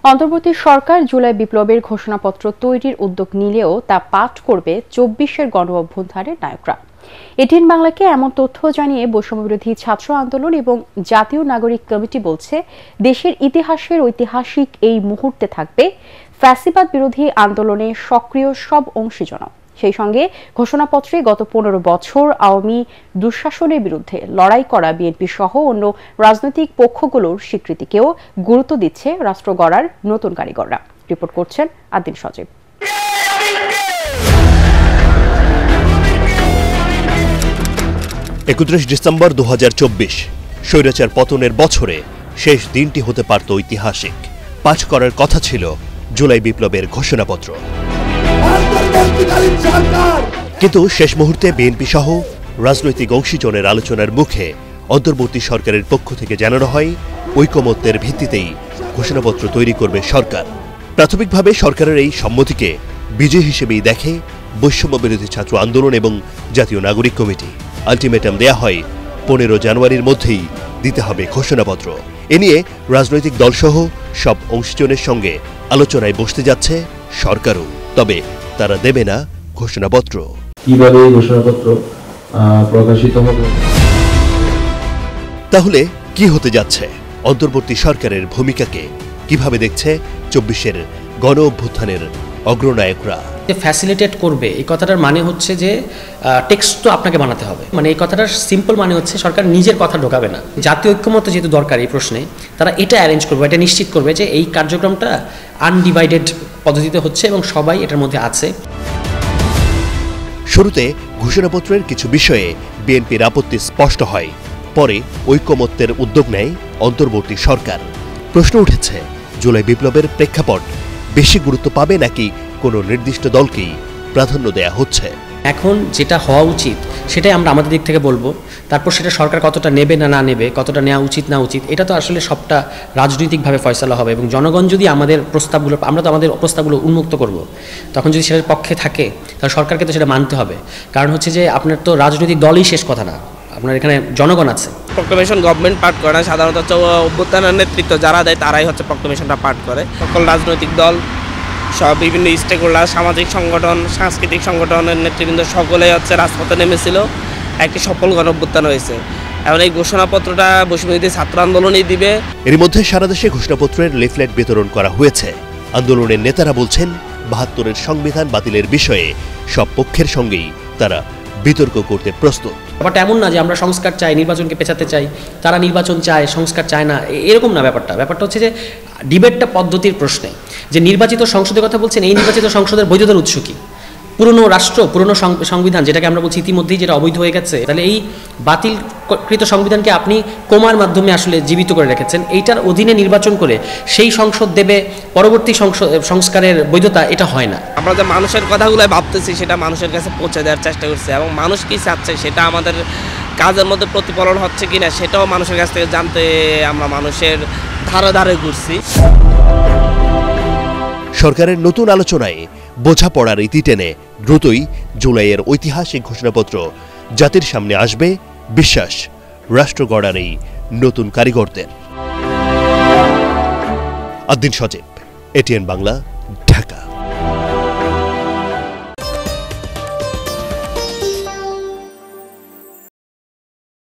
অন্তর্বর্তী সরকার জুলাই বিপ্লবের ঘোষণাপত্র তৈরির উদ্যোগ নিলেও তা পাঠ করবে ২৪-এর গণ-অভ্যুত্থানের নায়করা। এটিএন বাংলাকে এমন তথ্য জানিয়ে বৈষম্যবিরোধী ছাত্র আন্দোলন এবং জাতীয় নাগরিক কমিটি বলছে, দেশের ইতিহাসের ঐতিহাসিক এই মুহূর্তে থাকবে ফ্যাসিবাদ বিরোধী আন্দোলনে সক্রিয় সব অংশীজন। সেই সঙ্গে ঘোষণাপত্রে গত ১৫ বছর আওয়ামী দুঃশাসনের বিরুদ্ধে লড়াই করা বিএনপি সহ অন্য রাজনৈতিক পক্ষগুলোর স্বীকৃতিকেও গুরুত্ব দিচ্ছে রাষ্ট্র গড়ার নতুন কারিগররা। রিপোর্ট করছেন আদিল সজীব। ৩১ ডিসেম্বর ২০২৪ স্বৈরাচার পতনের বছরে শেষ দিনটি হতে পারত ঐতিহাসিক। পাঠ করার কথা ছিল জুলাই বিপ্লবের ঘোষণাপত্র, কিন্তু শেষ মুহূর্তে বিএনপি সহ রাজনৈতিক অংশীজনের আলোচনার মুখে অন্তর্বর্তী সরকারের পক্ষ থেকে জানানো হয় ঐকমত্যের ভিত্তিতেই ঘোষণাপত্র তৈরি করবে সরকার। প্রাথমিকভাবে সরকারের এই সম্মতিকে বিজয় হিসেবেই দেখে বৈষম্যবিরোধী ছাত্র আন্দোলন এবং জাতীয় নাগরিক কমিটি। আলটিমেটাম দেয়া হয় ১৫ জানুয়ারির মধ্যেই দিতে হবে ঘোষণাপত্র। এ নিয়ে রাজনৈতিক দলসহ সব অংশীজনের সঙ্গে আলোচনায় বসতে যাচ্ছে সরকারও। তবে তারা দেবে না ঘোষণাপত্র। কিভাবে ঘোষণাপত্র প্রকাশিত হবে? তাহলে কি হতে যাচ্ছে? অন্তর্বর্তী সরকারের ভূমিকাকে কিভাবে দেখছে ২৪-এর গণ-অভ্যুত্থানের অগ্রনায়করা? ফ্যাসিলিটেট করবে এই কথাটার মানে হচ্ছে যে টেক্সট তো আপনাকে বানাতে হবে। মানে এই কথাটার সিম্পল মানে হচ্ছে সরকার নিজের কথা ঢোকাবে না। জাতীয় ঐক্যমত্য যেহেতু দরকার এই প্রশ্নে, তারা এটা অ্যারেঞ্জ করবে, এটা নিশ্চিত করবে যে এই কার্যক্রমটা আনডিভাইডেড পদ্ধতিতে হচ্ছে এবং সবাই এটার মধ্যে আছে। শুরুতে ঘোষণাপত্রের কিছু বিষয়ে বিএনপির আপত্তি স্পষ্ট হয়, পরে ঐকমত্যের উদ্যোগ নেয় অন্তর্বর্তী সরকার। প্রশ্ন উঠেছে, জুলাই বিপ্লবের প্রেক্ষাপট বেশি গুরুত্ব পাবে নাকি কোনো নির্দিষ্ট দলকেই প্রাধান্য দেয়া হচ্ছে? এখন যেটা হওয়া উচিত সেটাই আমরা আমাদের দিক থেকে বলবো। তারপর সেটা সরকার কতটা নেবে না না নেবে, কতটা নেওয়া উচিত না উচিত, এটা তো আসলে সবটা রাজনৈতিকভাবে ফয়সালা হবে। এবং জনগণ যদি আমাদের প্রস্তাবগুলো, আমরা তো আমাদের প্রস্তাবগুলো উন্মুক্ত করব, তখন যদি সেটার পক্ষে থাকে তাহলে সরকারকে তো সেটা মানতে হবে। কারণ হচ্ছে যে আপনার তো রাজনৈতিক দলই শেষ কথা না, আপনার এখানে জনগণ আছে। প্রক্লেমেশন গভর্নমেন্ট পাঠ করে না, সাধারণত হচ্ছে অভ্যুত্থানের নেতৃত্ব যারা দেয় তারাই হচ্ছে প্রক্লেমেশনটা পাঠ করে। সকল রাজনৈতিক দল, সব বিভিন্ন স্টেক হোল্ডার, সামাজিক সংগঠন, সাংস্কৃতিক সংগঠনের নেতৃবৃন্দ সকলেই হচ্ছে রাজপথে নেমেছিল। একটি সফল গণ-অভ্যুত্থান হয়েছে। এখন এই ঘোষণাপত্রটা বৈষম্যবিরোধী ছাত্র আন্দোলনই দিবে। এর মধ্যে সারা দেশে ঘোষণাপত্রের লিফলেট বিতরণ করা হয়েছে। আন্দোলনের নেতারা বলছেন, ৭২-এর সংবিধান বাতিলের বিষয়ে সব পক্ষের সঙ্গেই তারা বিতর্ক করতে প্রস্তুত। ব্যাপারটা এমন না যে আমরা সংস্কার চাই, নির্বাচনকে পেছাতে চাই, তারা নির্বাচন চায়, সংস্কার চায় না, এরকম না ব্যাপারটা। ব্যাপারটা হচ্ছে যে ডিবেটটা পদ্ধতির প্রশ্নে। যে নির্বাচিত সংসদের কথা বলছেন, এই নির্বাচিত সংসদের বৈধতার উৎস কি? পুরনো রাষ্ট্র, পুরনো সংবিধান, যেটাকে আমরা বলছি ইতিমধ্যেই যেটা অবৈধ হয়ে গেছে, তাহলে এই বাতিলকৃত সংবিধানকে আপনি কোমার মাধ্যমে আসলে জীবিত করে রেখেছেন। এইটার অধীনে নির্বাচন করে সেই সংসদ দেবে পরবর্তী সংস্কারের বৈধতা, এটা হয় না। আমরা যে মানুষের কথাগুলো ভাবতেছি সেটা মানুষের কাছে পৌঁছে দেওয়ার চেষ্টা করছি, এবং মানুষ কি চাচ্ছে সেটা আমাদের কাজের মধ্যে প্রতিফলন হচ্ছে কিনা সেটাও মানুষের কাছ থেকে জানতে আমরা মানুষের ধারে ধারে ঘুরছি। সরকারের নতুন আলোচনায় বোঝাপড়ার ইতি টেনে দ্রুতই জুলাইয়ের ঐতিহাসিক ঘোষণাপত্র জাতির সামনে আসবে, বিশ্বাস রাষ্ট্র গড়ার এই নতুন কারিগরদের। আদিল সজীব, এটিএন বাংলা, ঢাকা।